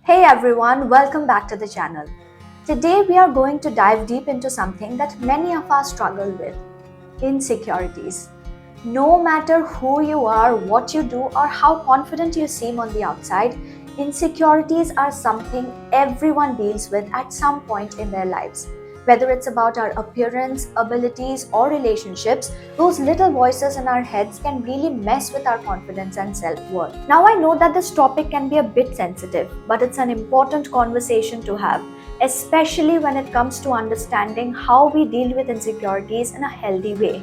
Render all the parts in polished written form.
Hey everyone, welcome back to the channel. Today we are going to dive deep into something that many of us struggle with: insecurities. No matter who you are, what you do, or how confident you seem on the outside, insecurities are something everyone deals with at some point in their lives. Whether it's about our appearance, abilities, or relationships, those little voices in our heads can really mess with our confidence and self worth. Now, I know that this topic can be a bit sensitive, but it's an important conversation to have, especially when it comes to understanding how we deal with insecurities in a healthy way.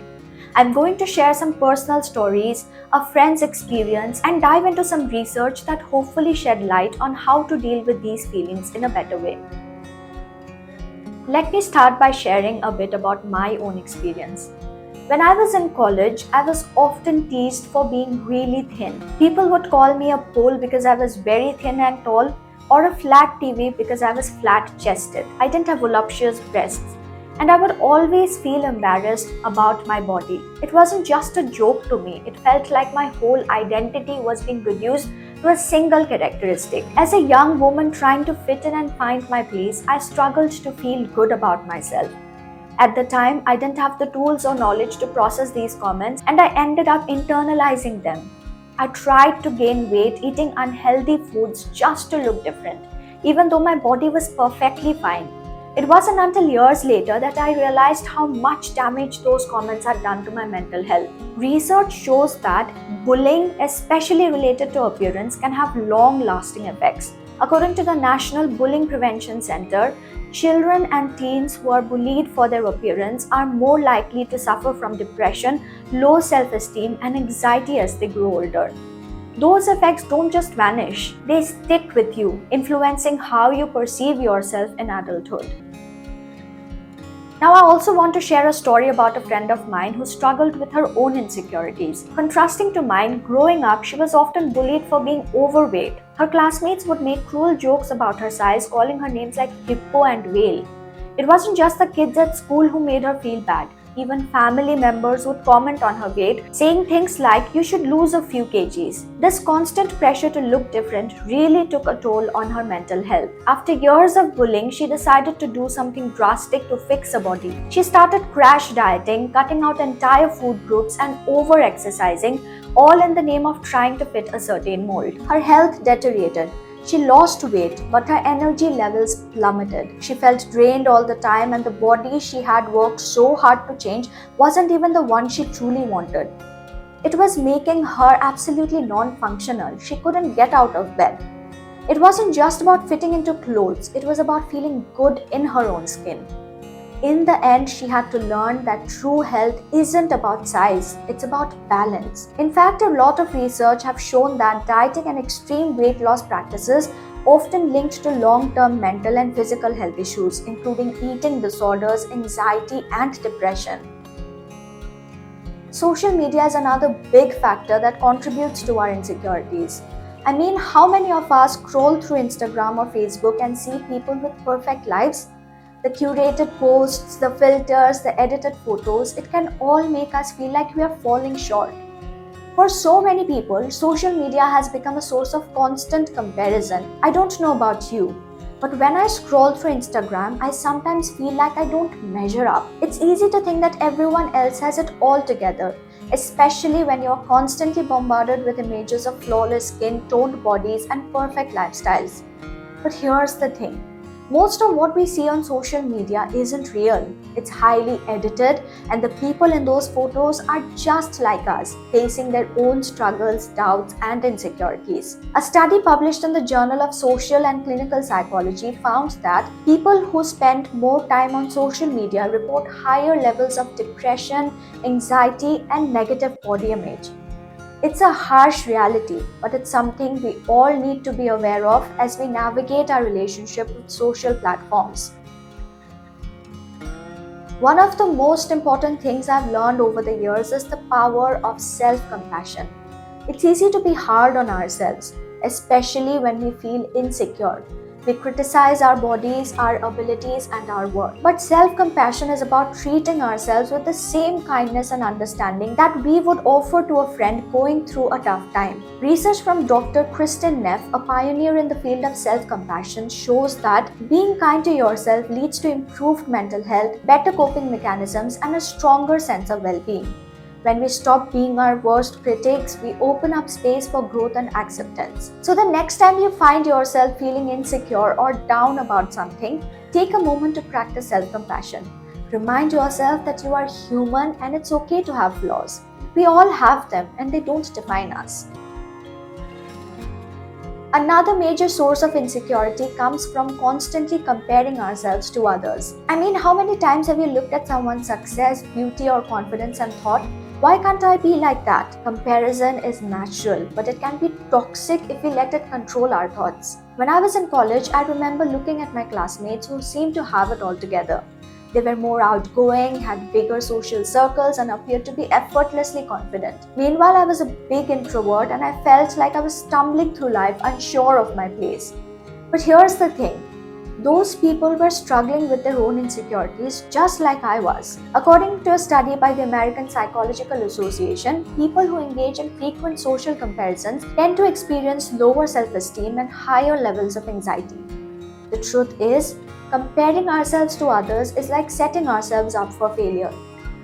I'm going to share some personal stories, a friend's experience, and dive into some research that hopefully shed light on how to deal with these feelings in a better way. Let me start by sharing a bit about my own experience. When I was in college, I was often teased for being really thin. People would call me a pole because I was very thin and tall, or a flat TV because I was flat chested. I didn't have voluptuous breasts, and I would always feel embarrassed about my body. It wasn't just a joke to me, it felt like my whole identity was being reduced to a single characteristic. As a young woman trying to fit in and find my place, I struggled to feel good about myself. At the time, I didn't have the tools or knowledge to process these comments, and I ended up internalizing them. I tried to gain weight, eating unhealthy foods just to look different, even though my body was perfectly fine. It wasn't until years later that I realized how much damage those comments had done to my mental health. Research shows that bullying, especially related to appearance, can have long lasting effects. According to the National Bullying Prevention Center, children and teens who are bullied for their appearance are more likely to suffer from depression, low self esteem, and anxiety as they grow older. Those effects don't just vanish, they stick with you, influencing how you perceive yourself in adulthood. Now, I also want to share a story about a friend of mine who struggled with her own insecurities. Contrasting to mine, growing up, she was often bullied for being overweight. Her classmates would make cruel jokes about her size, calling her names like hippo and whale. It wasn't just the kids at school who made her feel bad. Even family members would comment on her weight, saying things like, "You should lose a few kgs." This constant pressure to look different really took a toll on her mental health. After years of bullying, she decided to do something drastic to fix her body. She started crash dieting, cutting out entire food groups, and over exercising, all in the name of trying to fit a certain mold. Her health deteriorated. She lost weight, but her energy levels plummeted. She felt drained all the time, and the body she had worked so hard to change wasn't even the one she truly wanted. It was making her absolutely non-functional. She couldn't get out of bed. It wasn't just about fitting into clothes, it was about feeling good in her own skin. In the end, she had to learn that true health isn't about size, it's about balance. In fact, a lot of research have shown that dieting and extreme weight loss practices often linked to long-term mental and physical health issues, including eating disorders, anxiety, and depression. Social media is another big factor that contributes to our insecurities. I mean, how many of us scroll through Instagram or Facebook and see people with perfect lives? The curated posts, the filters, the edited photos, it can all make us feel like we are falling short. For so many people, social media has become a source of constant comparison. I don't know about you, but when I scroll through Instagram, I sometimes feel like I don't measure up. It's easy to think that everyone else has it all together, especially when you're constantly bombarded with images of flawless skin, toned bodies, and perfect lifestyles. But here's the thing. Most of what we see on social media isn't real. It's highly edited, and the people in those photos are just like us, facing their own struggles, doubts, and insecurities. A study published in the Journal of Social and Clinical Psychology found that people who spend more time on social media report higher levels of depression, anxiety, and negative body image. It's a harsh reality, but it's something we all need to be aware of as we navigate our relationship with social platforms. One of the most important things I've learned over the years is the power of self-compassion. It's easy to be hard on ourselves, especially when we feel insecure. We criticize our bodies, our abilities, and our worth. But self compassion is about treating ourselves with the same kindness and understanding that we would offer to a friend going through a tough time. Research from Dr. Kristin Neff, a pioneer in the field of self compassion, shows that being kind to yourself leads to improved mental health, better coping mechanisms, and a stronger sense of well being. When we stop being our worst critics, we open up space for growth and acceptance. So, the next time you find yourself feeling insecure or down about something, take a moment to practice self compassion. Remind yourself that you are human and it's okay to have flaws. We all have them and they don't define us. Another major source of insecurity comes from constantly comparing ourselves to others. I mean, how many times have you looked at someone's success, beauty, or confidence and thought, why can't I be like that? Comparison is natural, but it can be toxic if we let it control our thoughts. When I was in college, I remember looking at my classmates who seemed to have it all together. They were more outgoing, had bigger social circles, and appeared to be effortlessly confident. Meanwhile, I was a big introvert and I felt like I was stumbling through life unsure of my place. But here's the thing. Those people were struggling with their own insecurities just like I was. According to a study by the American Psychological Association, people who engage in frequent social comparisons tend to experience lower self-esteem and higher levels of anxiety. The truth is, comparing ourselves to others is like setting ourselves up for failure.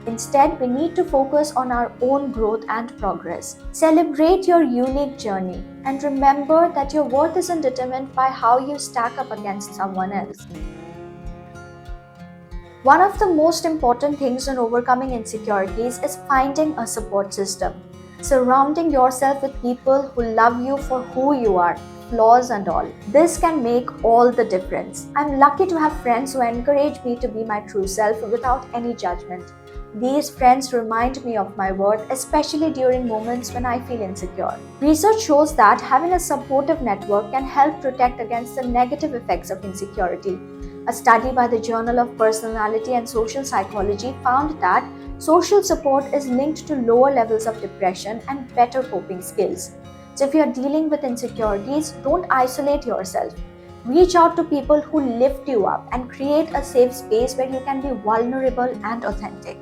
Instead, we need to focus on our own growth and progress. Celebrate your unique journey and remember that your worth isn't determined by how you stack up against someone else. One of the most important things in overcoming insecurities is finding a support system. Surrounding yourself with people who love you for who you are, flaws and all. This can make all the difference. I'm lucky to have friends who encourage me to be my true self without any judgment. These friends remind me of my worth, especially during moments when I feel insecure. Research shows that having a supportive network can help protect against the negative effects of insecurity. A study by the Journal of Personality and Social Psychology found that social support is linked to lower levels of depression and better coping skills. So if you're dealing with insecurities, don't isolate yourself. Reach out to people who lift you up and create a safe space where you can be vulnerable and authentic.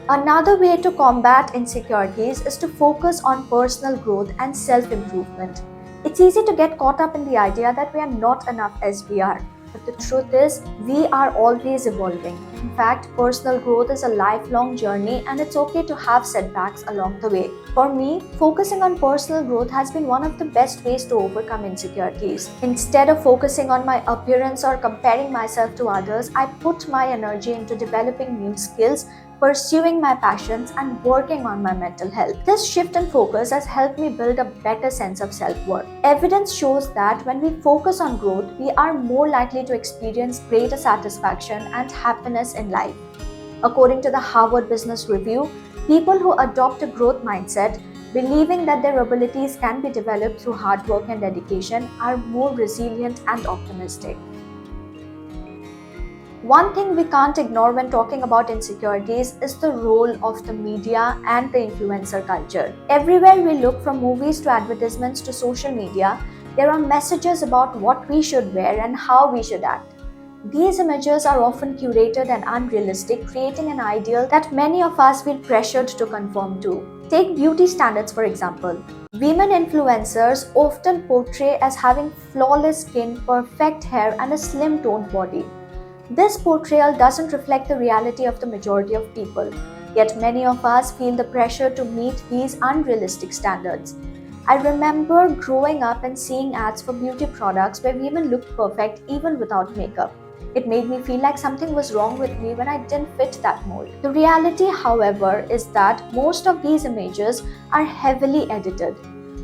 Another way to combat insecurities is to focus on personal growth and self-improvement. It's easy to get caught up in the idea that we are not enough as we are. But the truth is, we are always evolving. In fact, personal growth is a lifelong journey and it's okay to have setbacks along the way. For me, focusing on personal growth has been one of the best ways to overcome insecurities. Instead of focusing on my appearance or comparing myself to others, I put my energy into developing new skills, pursuing my passions, and working on my mental health. This shift in focus has helped me build a better sense of self-worth. Evidence shows that when we focus on growth, we are more likely to experience greater satisfaction and happiness in life. According to the Harvard Business Review, people who adopt a growth mindset, believing that their abilities can be developed through hard work and dedication, are more resilient and optimistic. One thing we can't ignore when talking about insecurities is the role of the media and the influencer culture. Everywhere we look, from movies to advertisements to social media, there are messages about what we should wear and how we should act. These images are often curated and unrealistic, creating an ideal that many of us feel pressured to conform to. Take beauty standards for example. Women influencers often portray as having flawless skin, perfect hair, and a slim toned body. This portrayal doesn't reflect the reality of the majority of people, yet many of us feel the pressure to meet these unrealistic standards. I remember growing up and seeing ads for beauty products where women looked perfect even without makeup. It made me feel like something was wrong with me when I didn't fit that mold. The reality, however, is that most of these images are heavily edited.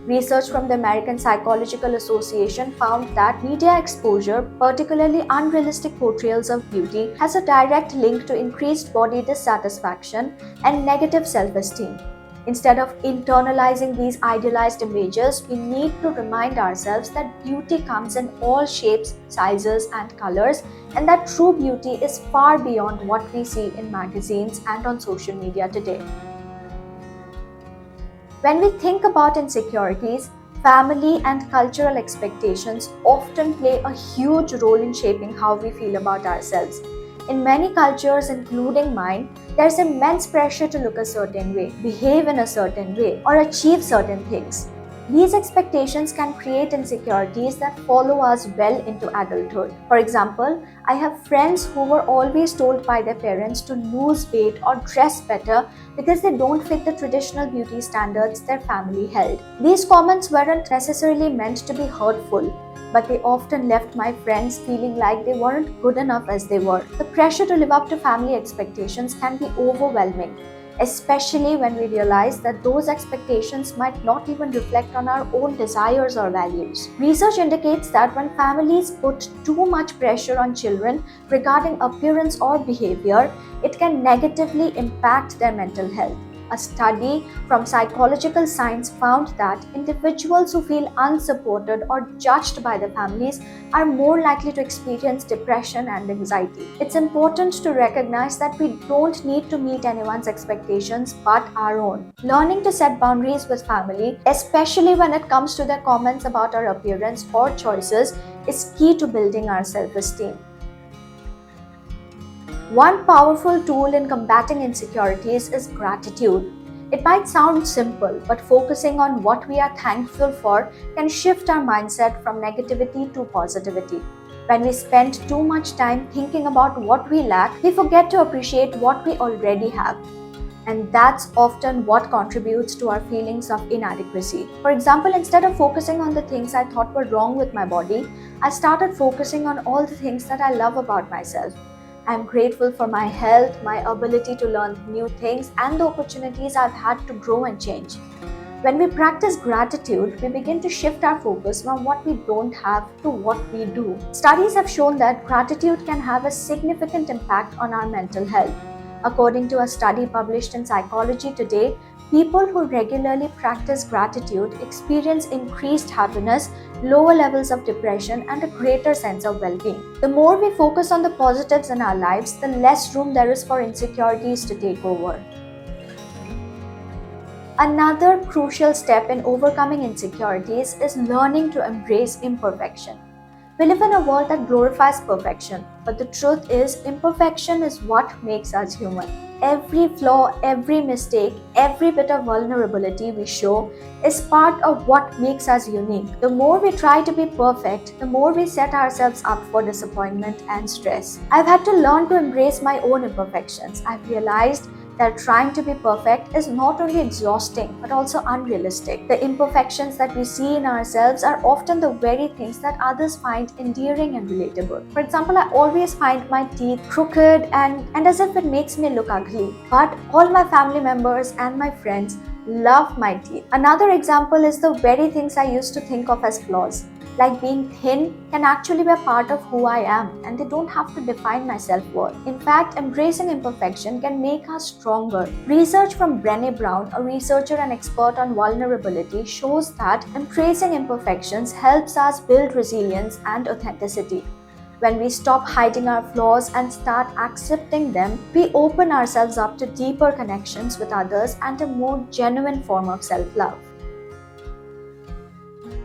Research from the American Psychological Association found that media exposure, particularly unrealistic portrayals of beauty, has a direct link to increased body dissatisfaction and negative self-esteem. Instead of internalizing these idealized images, we need to remind ourselves that beauty comes in all shapes, sizes, and colors, and that true beauty is far beyond what we see in magazines and on social media today. When we think about insecurities, family and cultural expectations often play a huge role in shaping how we feel about ourselves. In many cultures, including mine, there's immense pressure to look a certain way, behave in a certain way, or achieve certain things. These expectations can create insecurities that follow us well into adulthood. For example, I have friends who were always told by their parents to lose weight or dress better because they don't fit the traditional beauty standards their family held. These comments weren't necessarily meant to be hurtful, but they often left my friends feeling like they weren't good enough as they were. The pressure to live up to family expectations can be overwhelming, especially when we realize that those expectations might not even reflect on our own desires or values. Research indicates that when families put too much pressure on children regarding appearance or behavior, it can negatively impact their mental health. A study from psychological science found that individuals who feel unsupported or judged by their families are more likely to experience depression and anxiety. It's important to recognize that we don't need to meet anyone's expectations but our own. Learning to set boundaries with family, especially when it comes to their comments about our appearance or choices, is key to building our self-esteem. One powerful tool in combating insecurities is gratitude. It might sound simple, but focusing on what we are thankful for can shift our mindset from negativity to positivity. When we spend too much time thinking about what we lack, we forget to appreciate what we already have. And that's often what contributes to our feelings of inadequacy. For example, instead of focusing on the things I thought were wrong with my body, I started focusing on all the things that I love about myself. I'm grateful for my health, my ability to learn new things, and the opportunities I've had to grow and change. When we practice gratitude, we begin to shift our focus from what we don't have to what we do. Studies have shown that gratitude can have a significant impact on our mental health. According to a study published in Psychology Today, people who regularly practice gratitude experience increased happiness, lower levels of depression, and a greater sense of well-being. The more we focus on the positives in our lives, the less room there is for insecurities to take over. Another crucial step in overcoming insecurities is learning to embrace imperfection. We live in a world that glorifies perfection, but the truth is, imperfection is what makes us human. Every flaw, every mistake, every bit of vulnerability we show is part of what makes us unique. The more we try to be perfect, the more we set ourselves up for disappointment and stress. I've had to learn to embrace my own imperfections. I've realized that trying to be perfect is not only exhausting but also unrealistic. The imperfections that we see in ourselves are often the very things that others find endearing and relatable. For example, I always find my teeth crooked and as if it makes me look ugly. But all my family members and my friends love my teeth. Another example is the very things I used to think of as flaws, like being thin, can actually be a part of who I am, and they don't have to define my self-worth. In fact, embracing imperfection can make us stronger. Research from Brené Brown, a researcher and expert on vulnerability, shows that embracing imperfections helps us build resilience and authenticity. When we stop hiding our flaws and start accepting them, we open ourselves up to deeper connections with others and a more genuine form of self-love.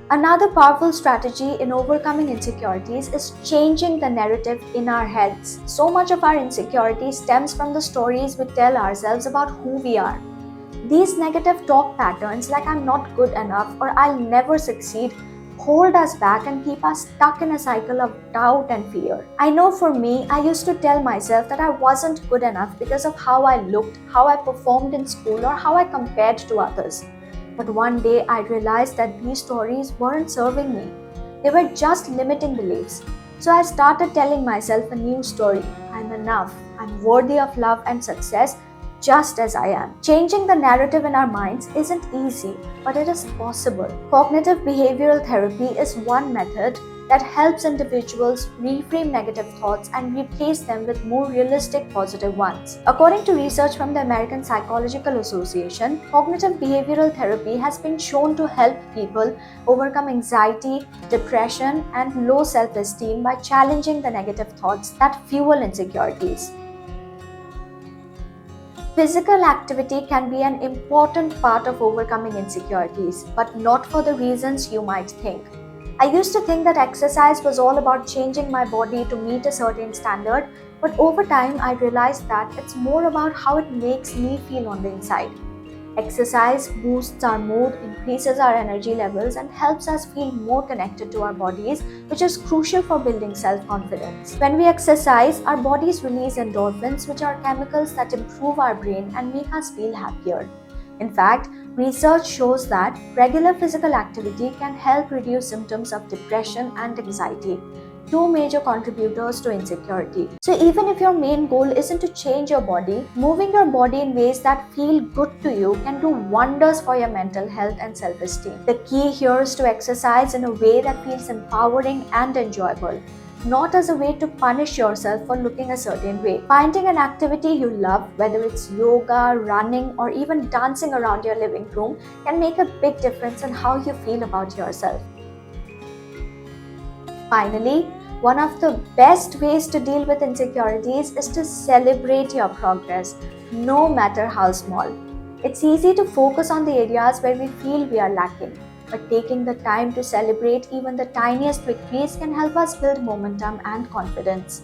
Another powerful strategy in overcoming insecurities is changing the narrative in our heads. So much of our insecurity stems from the stories we tell ourselves about who we are. These negative talk patterns, like I'm not good enough or I'll never succeed, hold us back and keep us stuck in a cycle of doubt and fear. I know for me, I used to tell myself that I wasn't good enough because of how I looked, how I performed in school, or how I compared to others. But one day I realized that these stories weren't serving me. They were just limiting beliefs. So I started telling myself a new story. I'm enough. I'm worthy of love and success just as I am. Changing the narrative in our minds isn't easy, but it is possible. Cognitive behavioral therapy is one method that helps individuals reframe negative thoughts and replace them with more realistic positive ones. According to research from the American Psychological Association, cognitive behavioral therapy has been shown to help people overcome anxiety, depression, and low self-esteem by challenging the negative thoughts that fuel insecurities. Physical activity can be an important part of overcoming insecurities, but not for the reasons you might think. I used to think that exercise was all about changing my body to meet a certain standard, but over time I realized that it's more about how it makes me feel on the inside. Exercise boosts our mood, increases our energy levels, and helps us feel more connected to our bodies, which is crucial for building self confidence. When we exercise, our bodies release endorphins, which are chemicals that improve our brain and make us feel happier. In fact, research shows that regular physical activity can help reduce symptoms of depression and anxiety, two major contributors to insecurity. So, even if your main goal isn't to change your body, moving your body in ways that feel good to you can do wonders for your mental health and self esteem. The key here is to exercise in a way that feels empowering and enjoyable, not as a way to punish yourself for looking a certain way. Finding an activity you love, whether it's yoga, running, or even dancing around your living room, can make a big difference in how you feel about yourself. Finally, one of the best ways to deal with insecurities is to celebrate your progress, no matter how small. It's easy to focus on the areas where we feel we are lacking, but taking the time to celebrate even the tiniest victories can help us build momentum and confidence.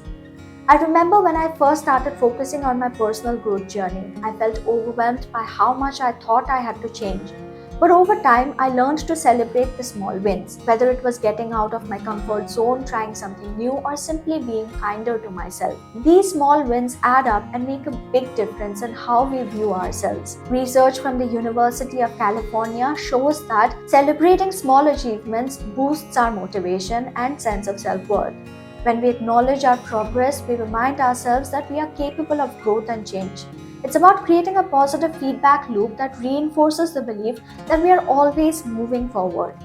I remember when I first started focusing on my personal growth journey, I felt overwhelmed by how much I thought I had to change. But over time, I learned to celebrate the small wins, whether it was getting out of my comfort zone, trying something new, or simply being kinder to myself. These small wins add up and make a big difference in how we view ourselves. Research from the University of California shows that celebrating small achievements boosts our motivation and sense of self-worth. When we acknowledge our progress, we remind ourselves that we are capable of growth and change. It's about creating a positive feedback loop that reinforces the belief that we are always moving forward.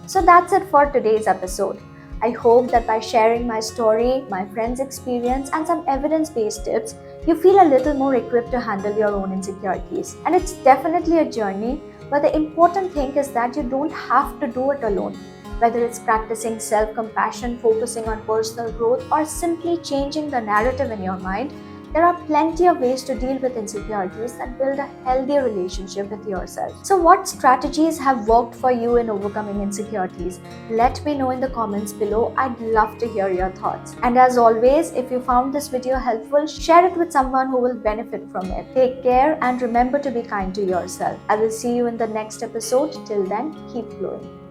So that's it for today's episode. I hope that by sharing my story, my friend's experience, and some evidence based tips, you feel a little more equipped to handle your own insecurities. And it's definitely a journey, but the important thing is that you don't have to do it alone. Whether it's practicing self compassion, focusing on personal growth, or simply changing the narrative in your mind, there are plenty of ways to deal with insecurities that build a healthier relationship with yourself. So, what strategies have worked for you in overcoming insecurities? Let me know in the comments below. I'd love to hear your thoughts. And as always, if you found this video helpful, share it with someone who will benefit from it. Take care and remember to be kind to yourself. I will see you in the next episode. Till then, keep glowing.